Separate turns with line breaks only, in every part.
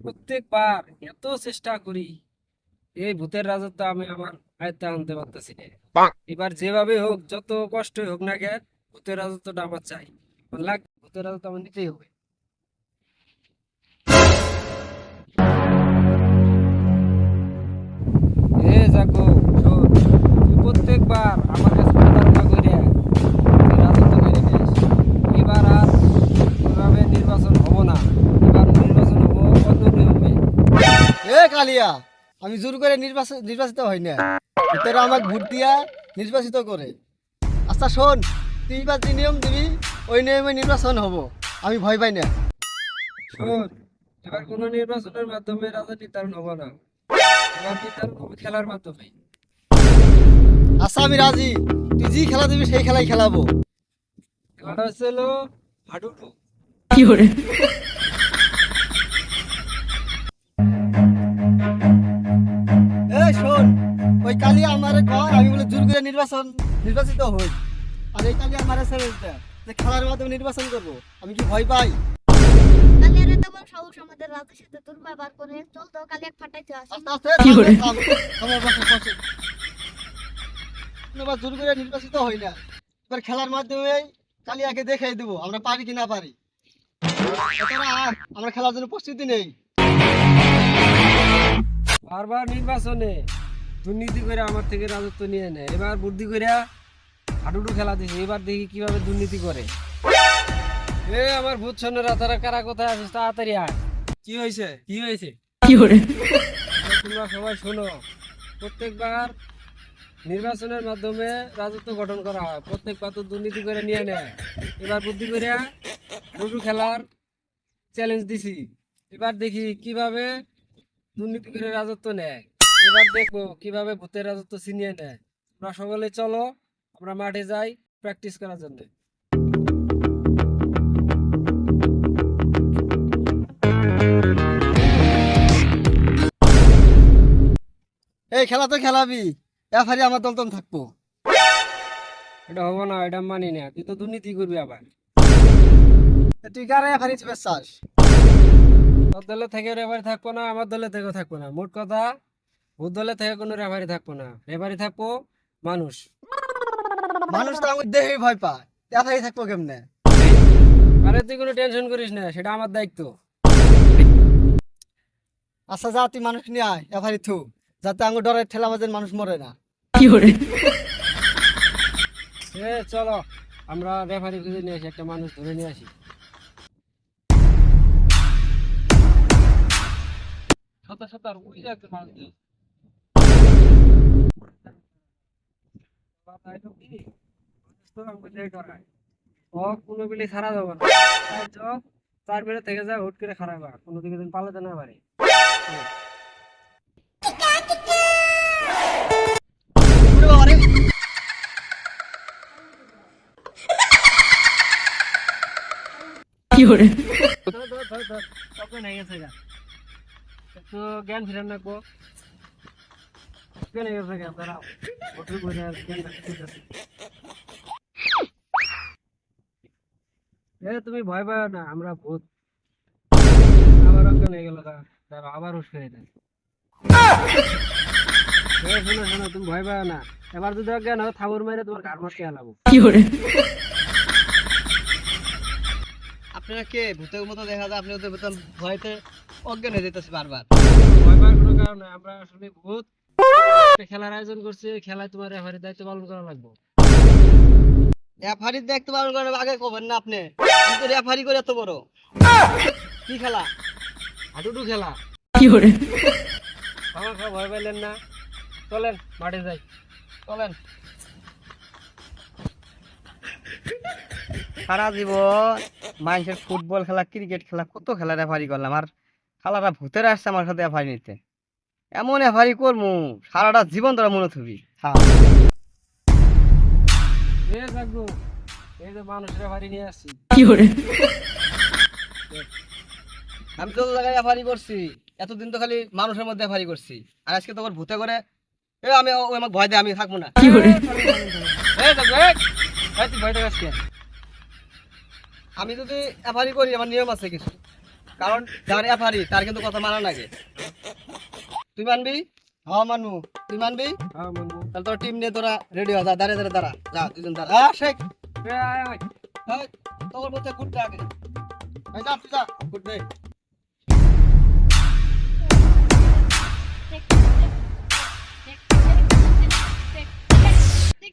প্রত্যেকবার এত চেষ্টা করি এই ভূতের রাজত্ব আমি আমার আয়ত্তে আনতে পারতেছি না। এবার যেভাবে হোক, যত কষ্টই হোক না কেন, ভূতের রাজত্বটা আমার চাই। আমার লাগবে, ভূতের রাজত্ব আমার নিতেই হবে। এ জাগো, শোন, তুই প্রত্যেকবার আমার কাছে প্রতারণা কইরা তুই রাজত্ব করে নিস। এবার আর ওইভাবে নির্বাচন হবো না, এবার নির্বাচন হবো অন্য নিয়মে।
এ কালিয়া, আমি জোর করে নির্বাচিত হই না। তোরা আমাকে ভোট দিয়া নির্বাচিত করে। আচ্ছা শোন, তুই বা যে নিয়ম দিবি ওই নিয়মে নির্বাচন হব। আমি ভয় পাই না।
শোন, এবার কোনো নির্বাচনের মাধ্যমে রাজা নির্ধারণ হবো না, এবার নির্ধারণ হবে খেলার মাধ্যমে।
আচ্ছা আমি রাজি, তুই যে খেলা দিবি সেই খেলাই খেলাবো।
খেলাটা হচ্ছে হলো হাডুডু।
এ শোন, ওই কালিয়া আমারে কয় আমি বলে জোর করে নির্বাচিত হই। আর এই কালিয়া আমারে ছেড়ে দিতে যে খেলার মাধ্যমে নির্বাচন করব। আমি কি ভয় পাই?
কালিয়ার এত বড় সাহস আমাদের রাতের সাথে দুর্ব্যবহার করে, চল তো কালিয়াক ফাটাইতে আসি।
আস্তে আস্তে থাম, আমার পাশে। এবার জোর করে নির্বাচিত হই না। এবার খেলার মাধ্যমে কালিয়াকে দেখাই দেবো আমরা পারি কি না পারি। তোরা আয়, আমরা খেলার জন্য প্রস্তুতি নেই।
বারবার নির্বাচনে দুর্নীতি করে আমার থেকে রাজত্ব নিয়ে নেয়, এবার বুদ্ধি করে হাডুডু খেলা দিছে, এবার দেখি কিভাবে দুর্নীতি করে। এ আমার ভূত সৈন্যরা, তারা কারা কোথায় আছিস, তাড়াতাড়ি আয়। কি হয়েছে, কি হয়েছে? তোমরা সবাই শোনো, প্রত্যেকবার নির্বাচনের মাধ্যমে রাজত্ব গঠন করা হয়, প্রত্যেকবার তো দুর্নীতি করে নিয়ে নেয়। এবার বুদ্ধি করে লুডু খেলার চ্যালেঞ্জ দিছি, এবার দেখি কিভাবে দুর্নীতি করে রাজত্ব নেয়। এবার দেখবো কিভাবে ভূতের রাজত্ব ছিনিয়ে নেয়। তোমরা সকলে চলো, আমরা মাঠে যাই প্র্যাকটিস করার জন্য।
এই খেলা তো খেলাবি, এফারি আমার দলতন থাকবো।
এটা হবো না, এটা মানি না, তুই তো দুর্নীতি করবি আবার।
তুই কারে এফারি চাস?
তোর দলে থেকে রেফারি থাকবো না, আমার দলে থেকেও থাকবো না। মোট কথা, ভূত দলে থেকে কোনো রেফারি থাকবো না, রেফারি থাকবো মানুষ।
মানুষ তো আমার দেহে ভয় পায়, এফারি থাকবো কেমনে?
আরে তুই কোনো টেনশন করিস না, সেটা আমার দায়িত্ব।
আচ্ছা যা, তুই মানুষ নিয়ে আয় এফারি থু, যাতে আঙুর ডরের ঠেলা বাজের মানুষ মরে না।
চলো, আমরা রেফারি খুঁজে নিয়ে আসি, একটা মানুষ ধরে নিয়ে আসি। সাঁতার সাঁতার ওই যে একটা মানুষ দিয়ে। বাবা, এটা কি? মানুষ তো আমাকে দিয়ে ডরায়। ও কোনো বিলি ছাড়া যাবে না, তাই চ, চার বেড়ে থেকে যায়, হুট করে খারাপ হয়, কোনো দিকে দিন পালাতে না পারে।
ওরে বাবা রে!
ধর, ধর, ধর, ধর, তখন হয়ে গেছে গা। একটু জ্ঞান ফিরান রাখবো। জ্ঞান হয়ে গেছে গা, দাঁড়াও। ওঠো করে আর জ্ঞান ফিরতেছে। তুমি ভয় পাও না, আমরা ভূত। আবার অজ্ঞান হয়ে গেল গা, দাঁড়াও, আবার হুশ ফিরে দেন। শোনো শোনো, তুমি ভয় পাও না, এবার যদি অজ্ঞান হও, থাবর মেরে তোমার ঘাড় মটকে হালাবো।
আপনারা কে ভূতের মতো দেখা যায়? আপনি ওদের ভেতর ভয়তে অজ্ঞান হয়ে যেতেছে বারবার।
ভয় পাওয়ার কোনো কারণ নাই, আমরা আসলে ভূত। একটা খেলার আয়োজন করছি, এই খেলায় তোমার রেফারির দায়িত্ব পালন করা লাগবে।
রেফারি দেখতে পারেন করার আগে কবেন না আপনি? আমি তো রেফারি করে এত বড়। কি খেলা?
হাডুডু খেলা। খাওয়া খাওয়া ভয় পাইলেন না, চলেন মাঠে যাই।
চলেন। সারা জীবন মানুষের ফুটবল খেলা, ক্রিকেট খেলা, কত খেলা রেফারি করলাম, আর খেলাটা ভূতের আসছে আমার সাথে রেফারি নিতে। এমন রেফারি করবো সারাটা জীবন তোরা মনে থাকবি। হ্যাঁ,
এ থাকবো, এই যে মানুষ রেফারি নিয়ে আসছি।
আমি যত জায়গায় রেফারি করছি, এতদিন তো খালি মানুষের মধ্যে রেফারি করছি, আর আজকে তো ওর ভূতে করে আমি আমাকে ভয় দেয়, আমি থাকবো না।
তুই ভয় দেখাস কেন?
আমি যদি রেফারি করি আমার নিয়ম আছে কিছু।
কারণ যার রেফারি তার কিন্তু কথা মানা লাগে। তুই মানবি?
হ্যাঁ মানবো। তুই মানবি?
হ্যাঁ মানবো।
তাহলে তোর টিম নিয়ে তোরা রেডি হ, যা দাঁড়িয়ে দাঁড়িয়ে দাঁড়া, যা দুজন দাঁড়া। শেখ
আয়, আয়।
তোর মধ্যে ঘুরতে আগে
এই যা তুই যা।
ঘুরতে।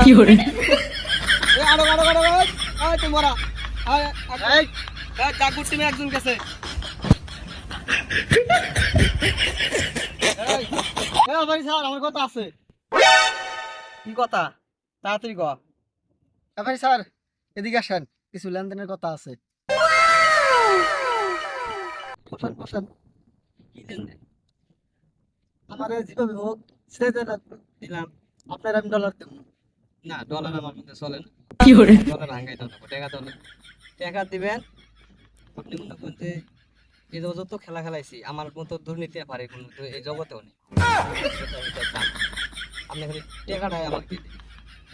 কি
এই আরো আরো আরো আরো, এই তোমরা এই
এই
এই জাগুর টিমে একজন গেছে।
এই ভাই স্যার আমার কথা আছে।
কি কথা? তাড়াতাড়ি ক।
ভাই স্যার এদিকে আসেন, কিছু লেনদেনের কথা আছে। বসেন বসেন। আমার যেভাবে হোক সেটা
দিলাম।
আপনার আমি ডলার দেবো।
না ডলার আমার মধ্যে চলে না।
কি করে
ডলার হাঙ্গাই তো টাকা তো না। টাকা দিবেন আপনি মনে করেন যে এই জগৎ তো খেলা খেলাইছি, আমার মতো দুর্নীতি পারে কোনো তো এই জগতেও নেই। আপনি খালি টাকাটাই আমাকে দিয়ে দিন।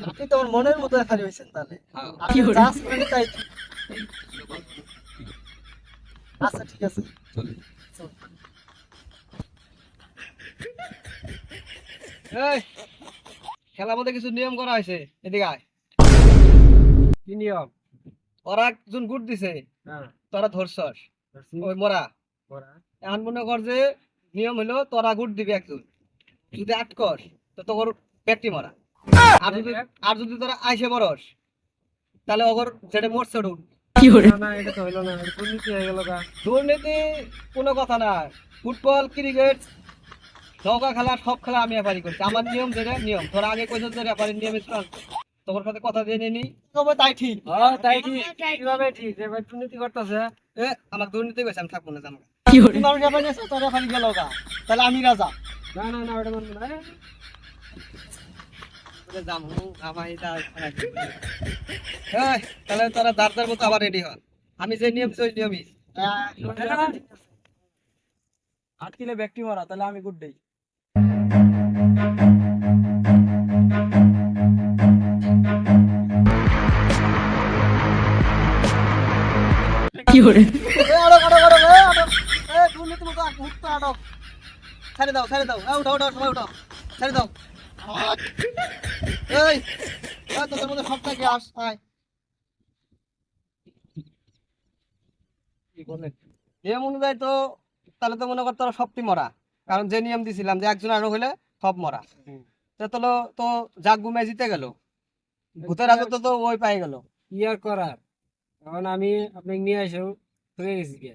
আপনি তো আমার মনের মতো রেফারি হয়েছেন তাহলে।
হ্যাঁ।
আপনি যা শুনেন তাই। আচ্ছা ঠিক আছে।
চলে।
চল।
এই খেলার মধ্যে কিছু নিয়ম করা হয়েছে, এদিকে আয়।
কি নিয়ম?
ওরা একজন গুট দিছে,
হ্যাঁ
তোরা ধরছস ওই মরা।
করা।
এখন মনে কর যে নিয়ম হলো তোরা গুট দিবি একজন, যদি আটকস তো তোর পেটটি মরা। আর যদি তোরা আইসে বরস তাহলে ওগর যেটা মরছে ওটা উঠবে।
না না এটা তো হইলো না, এটা দুর্নীতি হয়ে গেল গা।
দুর্নীতি কোনো কথা না। ফুটবল ক্রিকেট নৌকা খেলা সব খেলা আমি রেফারি করছি, আমার নিয়ম যেটা নিয়ম। তোরা আগে কইছ যে রেফারির নিয়ম চল, তোমার সাথে কথা দিয়ে নিনি।
তবে তাই ঠিক।
হ্যাঁ তাই ঠিক। কিভাবে ঠিক? যে ভাই দুর্নীতি করতেছে।
আমার দুর্নীতি কইছে, আমি থাকবো না জানো।
তুই মানুষ রেফারি আছে তোর রেফারি গেল গা, তাহলে আমি রাজা।
না না না ওটা মানবো না।
তাহলে তোরা যার যার মতো আবার রেডি হ, আমি যে নিয়ম ওই নিয়মই।
আটকিলে ব্যক্তি মারা, তাহলে আমি গুড দেই।
দুর্নীতি মতো মুক্ত আটক।
ছেড়ে দাও ছেড়ে দাও, উঠো উঠো সবাই উঠো, ছেড়ে দাও।
এই তোদের মধ্যে সব থেকে আস আয়।
কি বলেন?
নিয়ম অনুযায়ী তো তাহলে তো মনে কর তোরা সবটি মরা, কারণ যে নিয়ম দিছিলাম যে একজন আরো হইলে সব মরা। তো তো জাগ ঘুমে জিতে গেল, ভূতের রাজত্ব তো ওই পাই গেল।
কি আর করার? এখন আমি আপনাকে নিয়ে এসেও হয়ে গেছি কে।